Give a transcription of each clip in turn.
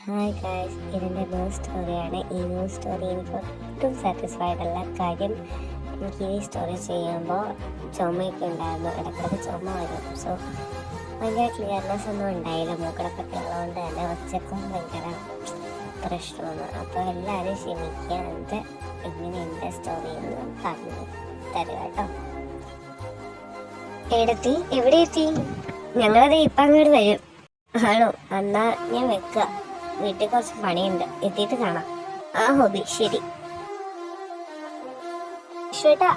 Hi guys, ഇതിൻ്റെ new സ്റ്റോറിയാണ്. ഈ ന്യൂ സ്റ്റോറി എനിക്ക് ഒട്ടും സാറ്റിസ്ഫൈഡ് അല്ല. കാര്യം എനിക്ക് ഈ സ്റ്റോറി ചെയ്യുമ്പോൾ ചുമയൊക്കെ ഉണ്ടായിരുന്നു, ഇടയ്ക്കിടയ്ക്ക് ചുമ വരും. സോ ഭയങ്കര ക്ലിയർനെസ് ഒന്നും ഉണ്ടായില്ല, മൂക്കടപ്പൊക്കെ ഉള്ളതുകൊണ്ട് തന്നെ ഒച്ചക്കും ഭയങ്കര പ്രശ്നമാണ്. അപ്പോൾ എല്ലാവരും ക്ഷമിക്കാതെ ഇങ്ങനെ എൻ്റെ സ്റ്റോറി എന്ന് പറഞ്ഞു തരിക കേട്ടോ. എവിടെ എത്തി? ഞങ്ങളത് ഇപ്പം അങ്ങോട്ട് വരും. ആണോ? എന്നാ ഞാൻ വെക്കുക, വീട്ടിൽ കുറച്ച് പണിയുണ്ട്, എത്തിയിട്ട് കാണാം. ആ ഹോബി ശരി.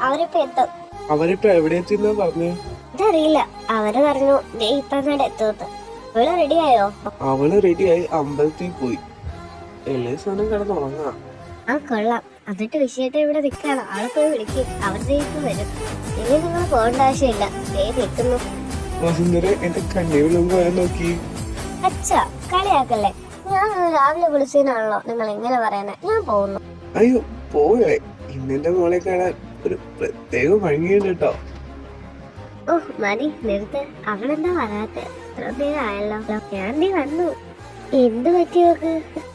അവരിപ്പോ എത്തും. അവരിപ്പോ എവിടെ എത്തിയെന്നാ പറഞ്ഞേ? ഇതറിയില്ല, അവര് പറഞ്ഞു ഇപ്പൊ അങ്ങോട്ട് എത്തുമെന്ന്. അവള് റെഡിയായോ? അവള് റെഡിയായി, അമ്പലത്തിൽ പോയി. എല്ലാ സാധനം കിടന്നുറങ്ങാ. ആ കൊള്ളാം. എന്നിട്ട് വിഷയത്തെ ഇവിടെ നിൽക്കണം. അവളെ പോയി വിളിക്കും, അവരുടെ വരും. ഇനി നിങ്ങൾ പോകേണ്ട ആവശ്യമില്ല, നിൽക്കുന്നു. വസുന്ധര എന്റെ കണ്ണീരിലും പോയാൽ നോക്കി. അച്ഛാ കളിയാക്കല്ലേ, ഞാൻ രാവിലെ വിളിച്ചതിനാണല്ലോ നിങ്ങൾ ഇങ്ങനെ പറയുന്നത്. ഞാൻ പോകുന്നു. അയ്യോ പോയേ, ഇന്നെന്റെ മോളെ കാണാൻ ഒരു പ്രത്യേക ഭംഗിയുണ്ട് കേട്ടോ. ഓ മതി നിർത്ത്, അവളെന്താ വരാത്തെ? ഇത്ര നേരമായല്ലോ. ഞാൻ നീ വന്നു. എന്ത് പറ്റി നോക്ക്?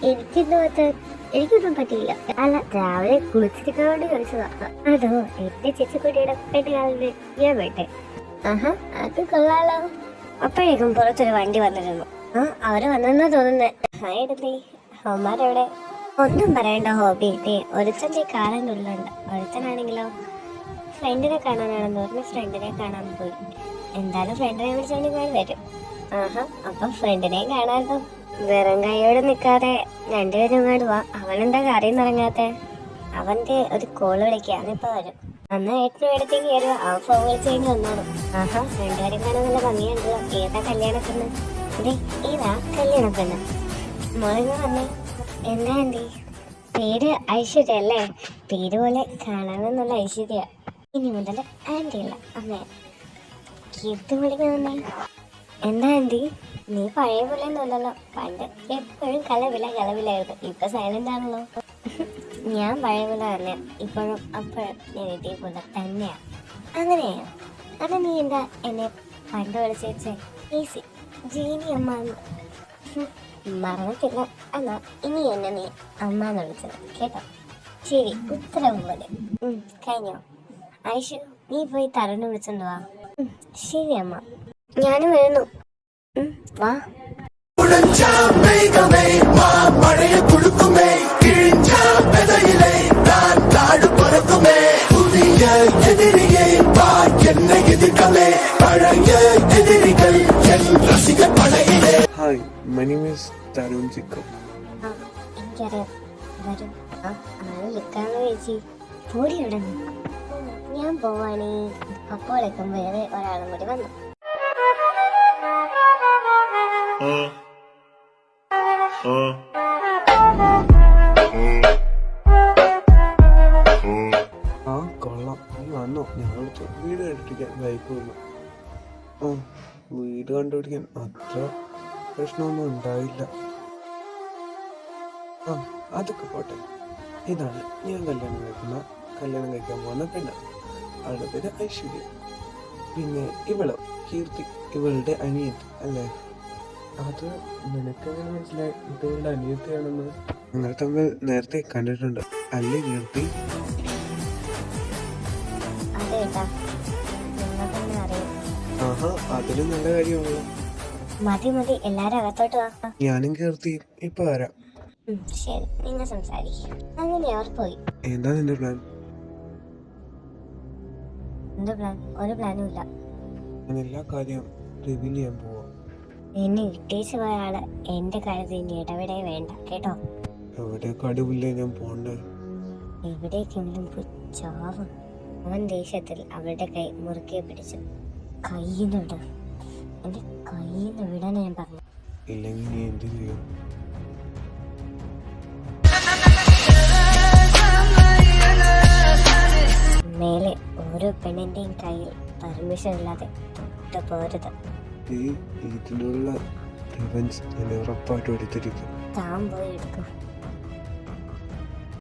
എനിക്കെന്ത് പറ്റാൻ? എനിക്കൊന്നും പറ്റിയില്ല. അല്ല, രാവിലെ കുളിച്ചിരിക്കാൻ വേണ്ടി വിളിച്ചതാ. അതോ എന്റെ ചേച്ചിക്കുട്ടിയുടെ പെണ്ണുകാലിന് ഞാൻ വേട്ടെ. ആഹാ, അത് കൊള്ളാലോ. അപ്പോഴേക്കും പുറത്തൊരു വണ്ടി വന്നിരുന്നു. അവര് വന്നെന്നാ തോന്നുന്നേ. അവന്മാരെവിടെ? ഒന്നും പറയണ്ട ഹോബി. ഒരുത്തന്റെ കാലന്റെ ഉള്ളുണ്ട്. ഒരുത്തനാണെങ്കിലോ ഫ്രണ്ടിനെ കാണാനാണെന്ന് പറഞ്ഞ് ഫ്രണ്ടിനെ കാണാൻ പോയി. എന്തായാലും ഫ്രണ്ടിനെ വിളിച്ചോണ്ട് ഞാൻ വരും. ആഹാ, അപ്പൊ ഫ്രണ്ടിനെ കാണാനോ? വെറും കൈയോട് നിക്കാതെ രണ്ടുപേരും ഇങ്ങോട്ട് വാ. അവനെന്താ കറിയും തുടങ്ങാത്തെ? അവന്റെ ഒരു കോള് വിളിക്കാന്നിപ്പോ വരും. അന്ന് ഏട്ടനും എടുത്തേക്ക് കയറുക. അവൻ ഫോൺ വിളിച്ചു കഴിഞ്ഞ് വന്നോളൂ. ആഹാ, രണ്ടുപേരും കാണാൻ നല്ല ഭംഗിയുണ്ടല്ലോ. ഏതാ കല്യാണത്തിന്? ഇതാ കല്യാണ പെണ്ണ്. മോളിന്ന് വന്നേ. എന്താ ആന്റി? പേര് ഐശ്വര്യ അല്ലേ? പേര് പോലെ കാണാനെന്നുള്ള ഐശ്വര്യ. ഇനി മുതൽ ആന്റി അല്ല അമ്മ. കീർത്തി വിളിക്കുന്നേ. എന്താ ആന്റി? നീ പഴയ പോലെ ഒന്നുമല്ലല്ലോ. പണ്ട് എപ്പോഴും കലവിലായിരുന്നു. ഇപ്പൊ സൈലന്റ് ആണല്ലോ. ഞാൻ പഴയ പോലെ തന്നെ ഇപ്പോഴും അപ്പോഴും ഞാൻ ഇതേപോലെ തന്നെയാ. അങ്ങനെയാ? അത് നീ എന്താ എന്നെ പണ്ട് വിളിച്ചേ? ഈസി ജീനി അമ്മ മറന്നിട്ടില്ല. എന്നാ ഇനി എന്നെ നീ അമ്മ എന്ന് വിളിച്ചത് കേട്ടോ? ശരി, ഉത്തരവ് പോലെ. കഴിഞ്ഞോ? ഐഷു, നീ പോയി തരുണിനെ വിളിച്ചോണ്ട് വാ. ശരി അമ്മ, ഞാനും വരുന്നു. വാ. Hi, my name is Tarun chicken. എനിക്കറിയാം, വരും. ലിക്കാന്ന് ചേച്ചി പോടി അവിടെ നിന്ന്. ഞാൻ പോവാണേ. അപ്പോഴേക്കും വേറെ ഒരാളും കൂടി വന്നു. ആ കൊള്ളാം, നീ വന്നോ? ഞങ്ങൾ വീട് കണ്ടിരിക്കാൻ ബൈക്ക് വന്നു. വീട് കണ്ടുപിടിക്കാൻ അത്ര പ്രശ്നമൊന്നും ഉണ്ടായില്ല. അതൊക്കെ പോട്ടെ. ഇതാണ് ഞാൻ കല്യാണം കഴിക്കാൻ പോകുന്ന പെണ്ണ്. അവളുടെ പേര് ഐശ്വര്യ. പിന്നെ ഇവള് കീർത്തി, ഇവളുടെ അനിയത്തി അല്ലേ? അത് നിനക്കെങ്ങനെ മനസ്സിലായി ഇവളുടെ അനിയത്തിയാണെന്ന്? നിങ്ങൾ തമ്മിൽ നേരത്തെ കണ്ടിട്ടുണ്ട് അല്ലേ കീർത്തി? ആഹാ, അതിലും നല്ല കാര്യമാണല്ലോ. മതി, എല്ലാരും അകത്തോട്ട് വാ. ഞാനും കീർത്തി ഇപ്പൊ വരാം. ശരി, നിങ്ങൾ സംസാരിക്കും. അങ്ങനെ അവർ പോയി. എന്താ നിന്റെ പ്ലാൻ? എന്ത് പ്ലാൻ? ഒരു പ്ലാനും ഇല്ല. ഞാൻ എല്ലാ കാര്യവും റിവീൽ ചെയ്യാൻ പോവാ. എന്നെ ഇട്ടേച്ച് പോയ ആള് എന്റെ കാര്യത്തിൽ ഇനി ഇടപെടേ വേണ്ട കേട്ടോ? എവിടെയൊക്കെ അടിപൊളിയാ ഞാൻ പോണ്ടേ? എവിടേക്കെങ്കിലും ചാവും. അവൻ ദേഷ്യത്തിൽ അവളുടെ കൈ മുറുക്കെ പിടിച്ചു. കയ്യിന്ന് വിട, എന്റെ കയ്യിന്ന് വിടാൻ ഞാൻ പറഞ്ഞു. ഇല്ലെങ്കിൽ നീ എന്ത് ചെയ്യും? മേലെ ഓരോ പെണ്ണിന്റെയും കയ്യിൽ പെർമിഷൻ ഇല്ലാതെ തൊട്ട് പോരുത്. ഇതിനുള്ള റിവെഞ്ച് ഞാൻ ഉറപ്പായിട്ടും എടുത്തിരിക്കും. താൻ പോയി എടുക്കും.